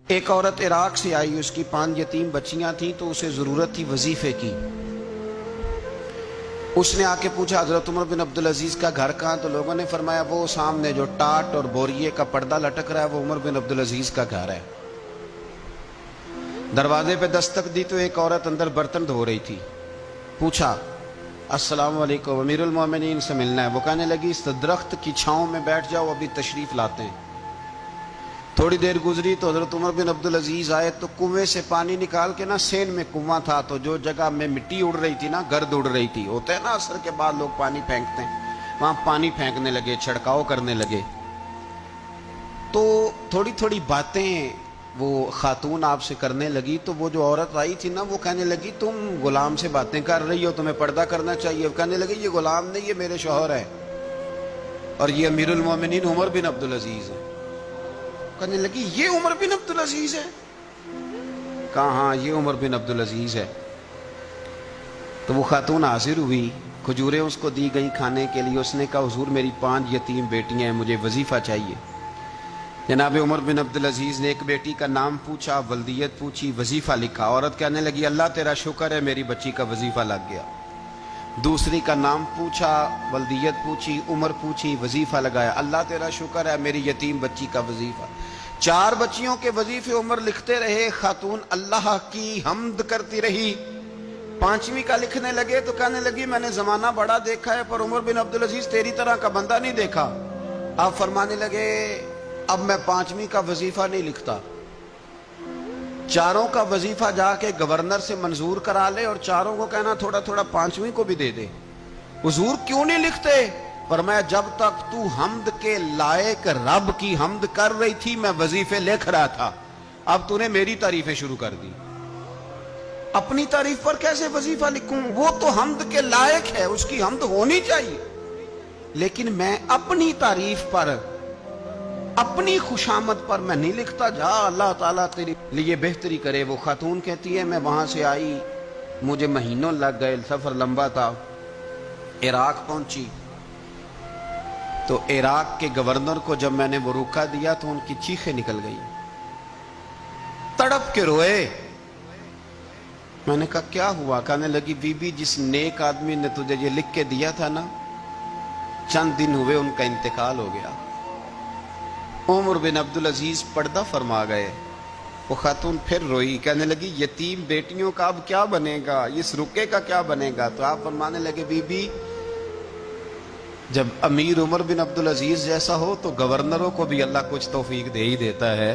ایک عورت عراق سے آئی، اس کی 5 یتیم بچیاں تھیں، تو اسے ضرورت تھی وظیفے کی۔ اس نے آ کے پوچھا حضرت عمر بن عبدالعزیز کا گھر کہاں؟ تو لوگوں نے فرمایا وہ سامنے جو ٹاٹ اور بوریے کا پردہ لٹک رہا ہے وہ عمر بن عبدالعزیز کا گھر ہے۔ دروازے پہ دستک دی تو ایک عورت اندر برتن دھو رہی تھی۔ پوچھا السلام علیکم، امیر المومنین سے ملنا ہے۔ وہ کہنے لگی اس درخت کی چھاؤں میں بیٹھ جاؤ، ابھی تشریف لاتے ہیں۔ تھوڑی دیر گزری تو حضرت عمر بن عبدالعزیز آئے تو کنویں سے پانی نکال کے سین میں کنواں تھا، تو جو جگہ میں مٹی اڑ رہی تھی گرد اڑ رہی تھی، ہوتا ہے عصر کے بعد لوگ پانی پھینکتے ہیں، وہاں پانی پھینکنے لگے، چھڑکاؤ کرنے لگے۔ تو تھوڑی تھوڑی باتیں وہ خاتون آپ سے کرنے لگی، تو وہ جو عورت آئی تھی وہ کہنے لگی تم غلام سے باتیں کر رہی ہو، تمہیں پردہ کرنا چاہیے۔ وہ کہنے لگی یہ غلام نہیں، یہ میرے شوہر ہے اور یہ امیر المومنین عمر بن عبدالعزیز ہے۔ کہنے لگی یہ عمر بن عبدالعزیز ہے؟ کہا ہاں یہ عمر بن عبدالعزیز ہے۔ تو وہ خاتون حاضر ہوئی، کھجوریں اس کو دی گئی کھانے کے لیے۔ اس نے کہا حضور میری 5 یتیم بیٹیاں ہیں، مجھے وظیفہ چاہیے۔ جناب عمر بن عبدالعزیز نے ایک بیٹی کا نام پوچھا، ولدیت پوچھی، وظیفہ لکھا۔ عورت کہنے لگی اللہ تیرا شکر ہے میری بچی کا وظیفہ لگ گیا۔ دوسری کا نام پوچھا، ولدیت پوچھی، عمر پوچھی، وظیفہ لگایا، اللہ تیرا شکر ہے میری یتیم بچی کا وظیفہ۔ 4 بچیوں کے وظیفے عمر لکھتے رہے، خاتون اللہ کی حمد کرتی رہی۔ 5ویں کا لکھنے لگے تو کہنے لگی میں نے زمانہ بڑا دیکھا ہے پر عمر بن عبدالعزیز تیری طرح کا بندہ نہیں دیکھا۔ آپ فرمانے لگے اب میں 5ویں کا وظیفہ نہیں لکھتا، 4 کا وظیفہ جا کے گورنر سے منظور کرا لے اور 4 کو کہنا تھوڑا تھوڑا 5ویں کو بھی دے دے۔ حضور کیوں نہیں لکھتے؟ فرمایا جب تک تو حمد کے لائق رب کی حمد کر رہی تھی میں وظیفے لکھ رہا تھا، اب تو نے میری تعریفیں شروع کر دی۔ اپنی تعریف پر کیسے وظیفہ لکھوں؟ وہ تو حمد کے لائق ہے، اس کی حمد ہونی چاہیے، لیکن میں اپنی تعریف پر، اپنی خوشامد پر میں نہیں لکھتا۔ جا اللہ تعالیٰ تیری لیے بہتری کرے۔ وہ خاتون کہتی ہے میں وہاں سے آئی، مجھے مہینوں لگ گئے، سفر لمبا تھا، عراق پہنچی تو عراق کے گورنر کو جب میں نے وہ روکا دیا تو ان کی چیخیں نکل گئی، تڑپ کے روئے۔ میں نے کہا کیا ہوا؟ کہنے لگی بی بی جس نیک آدمی نے تجھے یہ لکھ کے دیا تھا چند دن ہوئے ان کا انتقال ہو گیا۔ عمر بن عبدالعزیز پردہ فرما گئے۔ وہ خاتون پھر روئی، کہنے لگی یتیم بیٹیوں کا اب کیا بنے گا، اس رکے کا کیا بنے گا؟ تو آپ فرمانے لگے بی بی جب امیر عمر بن عبدالعزیز جیسا ہو تو گورنروں کو بھی اللہ کچھ توفیق دے ہی دیتا ہے۔